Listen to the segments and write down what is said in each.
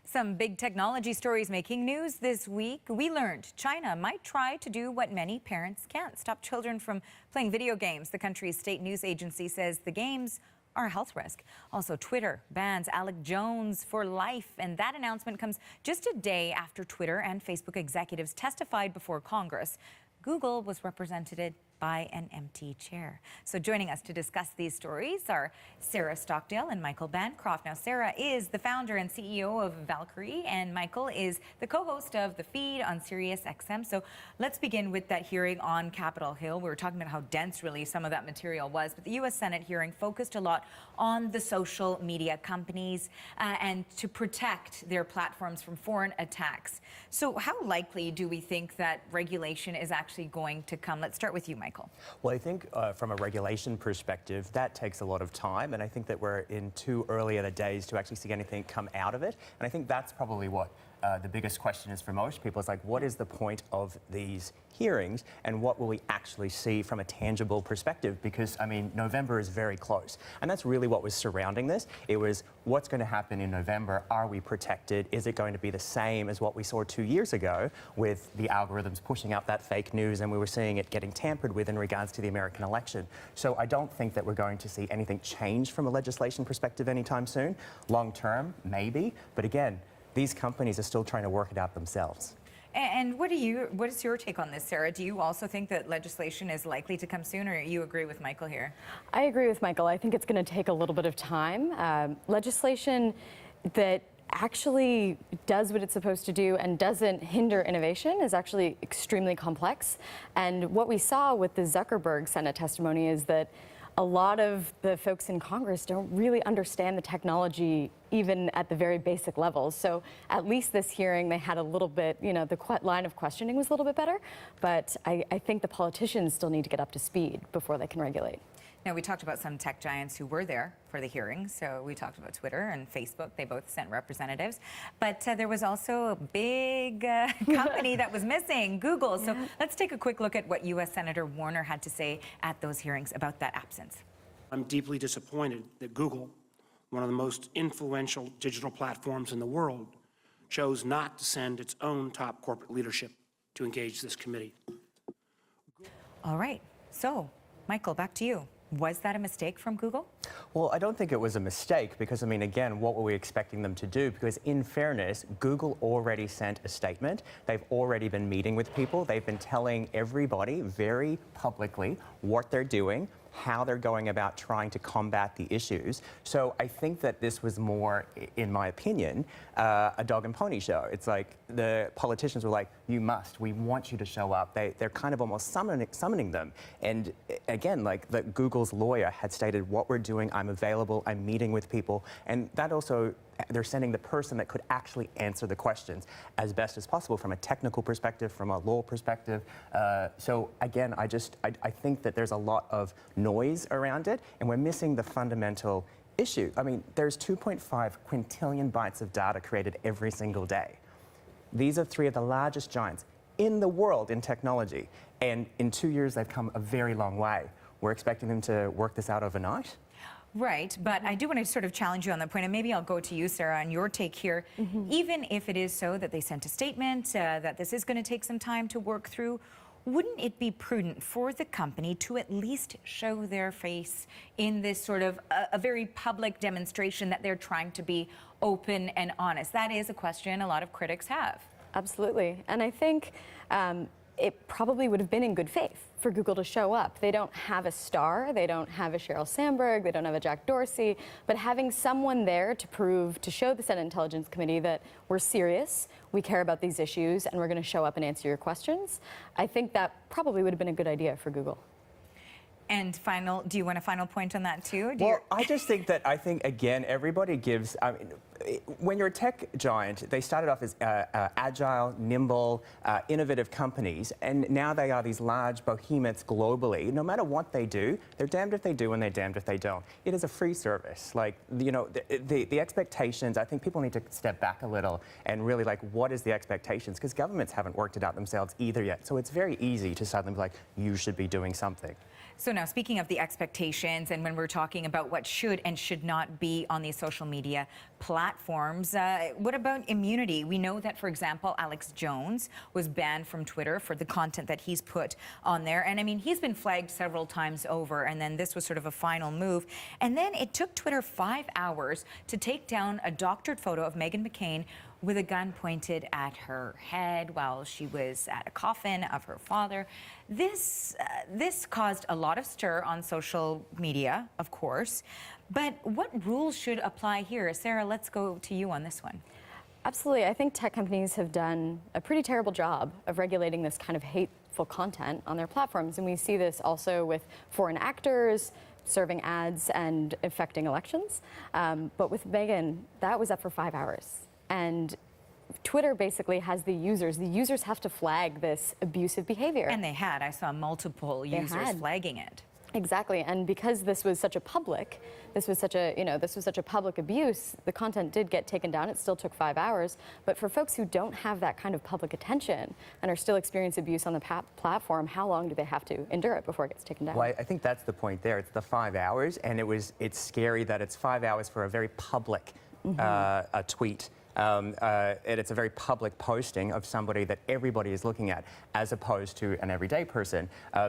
Some big technology stories making news this week. We learned China might try to do what many parents can't: stop children from playing video games. The country's state news agency says the games are a health risk. Also, Twitter bans Alex Jones for life, and that announcement comes just a day after Twitter and Facebook executives testified before Congress. Google was represented by an empty chair. So joining us to discuss these stories are Sarah Stockdale and Michael Bancroft. Now, Sarah is the founder and CEO of Valkyrie, and Michael is the co-host of The Feed on Sirius XM. So let's begin with that hearing on Capitol Hill. We were talking about how dense really some of that material was, but the U.S. Senate hearing focused a lot on the social media companies and to protect their platforms from foreign attacks. So how likely do we think that regulation is actually going to come? Let's start with you, Michael. Well, I think from a regulation perspective, that takes a lot of time, and I think that we're in too early in the days to actually see anything come out of it. And I think that's probably what the biggest question is for most people. It's like, what is the point of these hearings, and what will we actually see from a tangible perspective? Because, I mean, November is very close, and that's really what was surrounding this. It was, what's going to happen in November? Are we protected? Is it going to be the same as what we saw 2 years ago with the algorithms pushing out that fake news, and we were seeing it getting tampered with in regards to the American election? So I don't think that we're going to see anything change from a legislation perspective anytime soon. Long term, maybe, but again, these companies are still trying to work it out themselves. And what is your take on this, Sarah? Do you also think that legislation is likely to come soon, or you agree with Michael here? I agree with Michael. I think it's going to take a little bit of time. Legislation that actually does what it's supposed to do and doesn't hinder innovation is actually extremely complex. And what we saw with the Zuckerberg Senate testimony is that a lot of the folks in Congress don't really understand the technology even at the very basic levels. So at least this hearing, they had a little bit, you know, the line of questioning was a little bit better. But I think the politicians still need to get up to speed before they can regulate. Now, we talked about some tech giants who were there for the hearing. So we talked about Twitter and Facebook. They both sent representatives. But there was also a big company that was missing, Google. So let's take a quick look at what U.S. Senator Warner had to say at those hearings about that absence. I'm deeply disappointed that Google, one of the most influential digital platforms in the world, chose not to send its own top corporate leadership to engage this committee. All right. So, Michael, back to you. Was that a mistake from Google? Well, I don't think it was a mistake because, I mean, again, what were we expecting them to do? Because in fairness, Google already sent a statement. They've already been meeting with people. They've been telling everybody very publicly what they're doing, how they're going about trying to combat the issues. So I think that this was more, in my opinion, a dog and pony show. It's like the politicians were like, you must, we want you to show up. They're kind of almost summoning them. And again, like Google's lawyer had stated what we're doing, I'm available, I'm meeting with people. And that also, they're sending the person that could actually answer the questions as best as possible from a technical perspective, from a law perspective. So again, I think that there's a lot of noise around it, and we're missing the fundamental issue. I mean, there's 2.5 quintillion bytes of data created every single day. These are three of the largest giants in the world in technology, and in 2 years they've come a very long way. We're expecting them to work this out overnight. Right, but I do want to sort of challenge you on that point, and maybe I'll go to you, Sarah, on your take here. Even if it is so that they sent a statement, that this is going to take some time to work through, wouldn't it be prudent for the company to at least show their face in this sort of a very public demonstration that they're trying to be open and honest? That is a question a lot of critics have. Absolutely, and I think it probably would have been in good faith for Google to show up. They don't have a star, they don't have a Sheryl Sandberg, they don't have a Jack Dorsey, but having someone there to show the Senate Intelligence Committee that we're serious, we care about these issues, and we're going to show up and answer your questions, I think that probably would have been a good idea for Google. And do you want a final point on that too? Well, I just think that, again, everybody gives, I mean, when you're a tech giant, they started off as agile, nimble, innovative companies, and now they are these large behemoths globally. No matter what they do, they're damned if they do and they're damned if they don't. It is a free service. Like, you know, the expectations, I think people need to step back a little and really, like, what is the expectations? Because governments haven't worked it out themselves either yet. So it's very easy to suddenly be like, you should be doing something. So now, speaking of the expectations, and when we're talking about what should and should not be on these social media platforms. What about immunity? We know that, for example, Alex Jones was banned from Twitter for the content that he's put on there. And I mean, he's been flagged several times over, and then this was sort of a final move. And then it took Twitter 5 hours to take down a doctored photo of Meghan McCain with a gun pointed at her head while she was at a coffin of her father. This caused a lot of stir on social media, of course. But what rules should apply here? Sarah, let's go to you on this one. Absolutely. I think tech companies have done a pretty terrible job of regulating this kind of hateful content on their platforms. And we see this also with foreign actors serving ads and affecting elections. But with Meghan, that was up for 5 hours. And Twitter basically has the users have to flag this abusive behavior. And they had. I saw multiple users flagging it. Exactly, and because this was such a public abuse, the content did get taken down. It still took 5 hours, but for folks who don't have that kind of public attention and are still experiencing abuse on the platform, how long do they have to endure it before it gets taken down? Well, I think that's the point there. It's the 5 hours, and it's scary that it's 5 hours for a very public a tweet. And it's a very public posting of somebody that everybody is looking at, as opposed to an everyday person.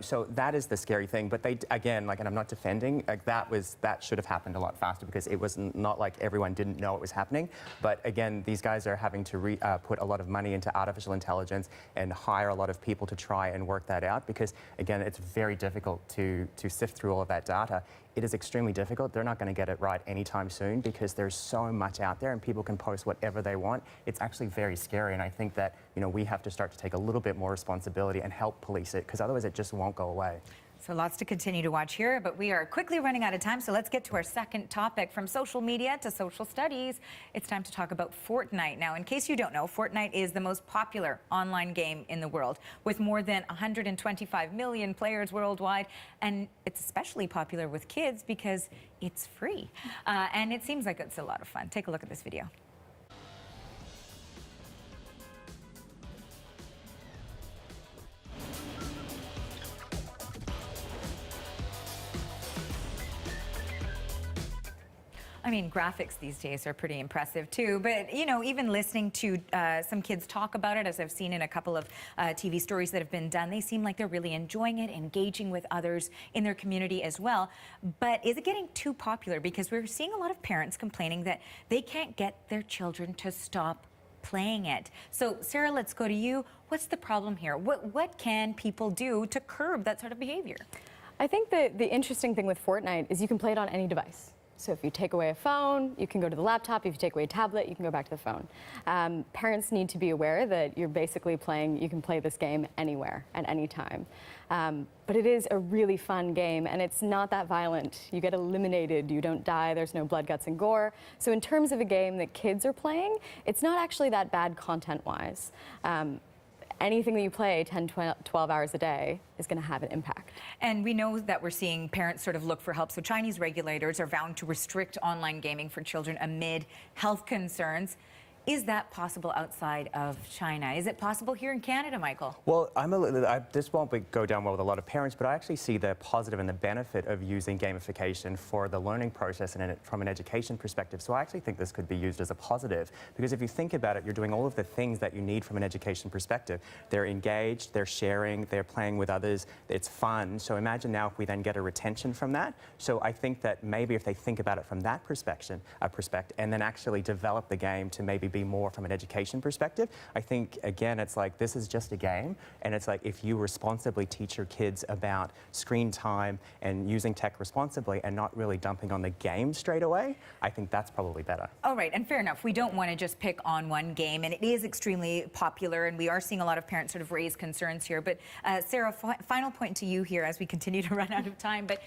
So that is the scary thing. But they, again, and I'm not defending, that should have happened a lot faster, because it was not like everyone didn't know it was happening. But again, these guys are having to put a lot of money into artificial intelligence and hire a lot of people to try and work that out, because again, it's very difficult to sift through all of that data. It is extremely difficult. They're not going to get it right anytime soon, because there's so much out there and people can post whatever they want. It's actually very scary, and I think that we have to start to take a little bit more responsibility and help police it, because otherwise it just won't go away. So lots to continue to watch here, but we are quickly running out of time, so let's get to our second topic. From social media to social studies, it's time to talk about Fortnite. Now, in case you don't know, Fortnite is the most popular online game in the world, with more than 125 million players worldwide, and it's especially popular with kids because it's free. And it seems like it's a lot of fun. Take a look at this video. I mean, graphics these days are pretty impressive too, but even listening to some kids talk about it, as I've seen in a couple of TV stories that have been done, they seem like they're really enjoying it, engaging with others in their community as well. But is it getting too popular? Because we're seeing a lot of parents complaining that they can't get their children to stop playing it. So Sarah, let's go to you. What's the problem here? What can people do to curb that sort of behavior? I think that the interesting thing with Fortnite is you can play it on any device. So if you take away a phone, you can go to the laptop. If you take away a tablet, you can go back to the phone. Parents need to be aware that you're basically you can play this game anywhere at any time. But it is a really fun game, and it's not that violent. You get eliminated, you don't die, there's no blood, guts, and gore. So in terms of a game that kids are playing, it's not actually that bad content-wise. Anything that you play 10, 12 hours a day is going to have an impact. And we know that we're seeing parents sort of look for help. So Chinese regulators are vowing to restrict online gaming for children amid health concerns. Is that possible outside of China? Is it possible here in Canada, Michael? Well, this won't go down well with a lot of parents, but I actually see the positive and the benefit of using gamification for the learning process and from an education perspective. So I actually think this could be used as a positive, because if you think about it, you're doing all of the things that you need from an education perspective. They're engaged, they're sharing, they're playing with others, it's fun. So imagine now if we then get a retention from that. So I think that maybe if they think about it from that perspective, and then actually develop the game to maybe be more from an education perspective. I think, again, it's like, this is just a game, and it's like, if you responsibly teach your kids about screen time and using tech responsibly and not really dumping on the game straight away, I think that's probably better. All right, and fair enough. We don't want to just pick on one game, and it is extremely popular, and we are seeing a lot of parents sort of raise concerns here. But Sarah, final point to you here as we continue to run out of time, but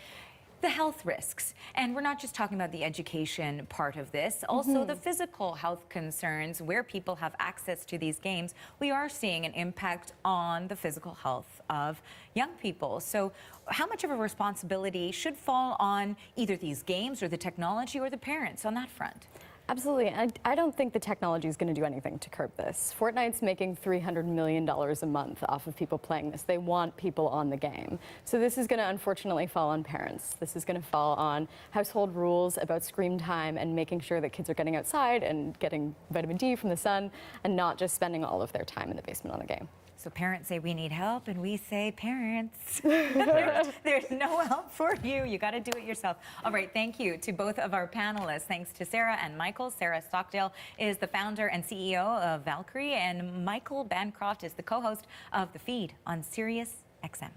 the health risks. And we're not just talking about the education part of this, also the physical health concerns where people have access to these games. We are seeing an impact on the physical health of young people. So how much of a responsibility should fall on either these games or the technology or the parents on that front? Absolutely. I don't think the technology is going to do anything to curb this. Fortnite's making $300 million a month off of people playing this. They want people on the game. So this is going to unfortunately fall on parents. This is going to fall on household rules about screen time and making sure that kids are getting outside and getting vitamin D from the sun and not just spending all of their time in the basement on a game. So parents say we need help, and we say parents, there's no help for you. You got to do it yourself. All right, thank you to both of our panelists. Thanks to Sarah and Michael. Sarah Stockdale is the founder and CEO of Valkyrie, and Michael Bancroft is the co-host of The Feed on Sirius XM.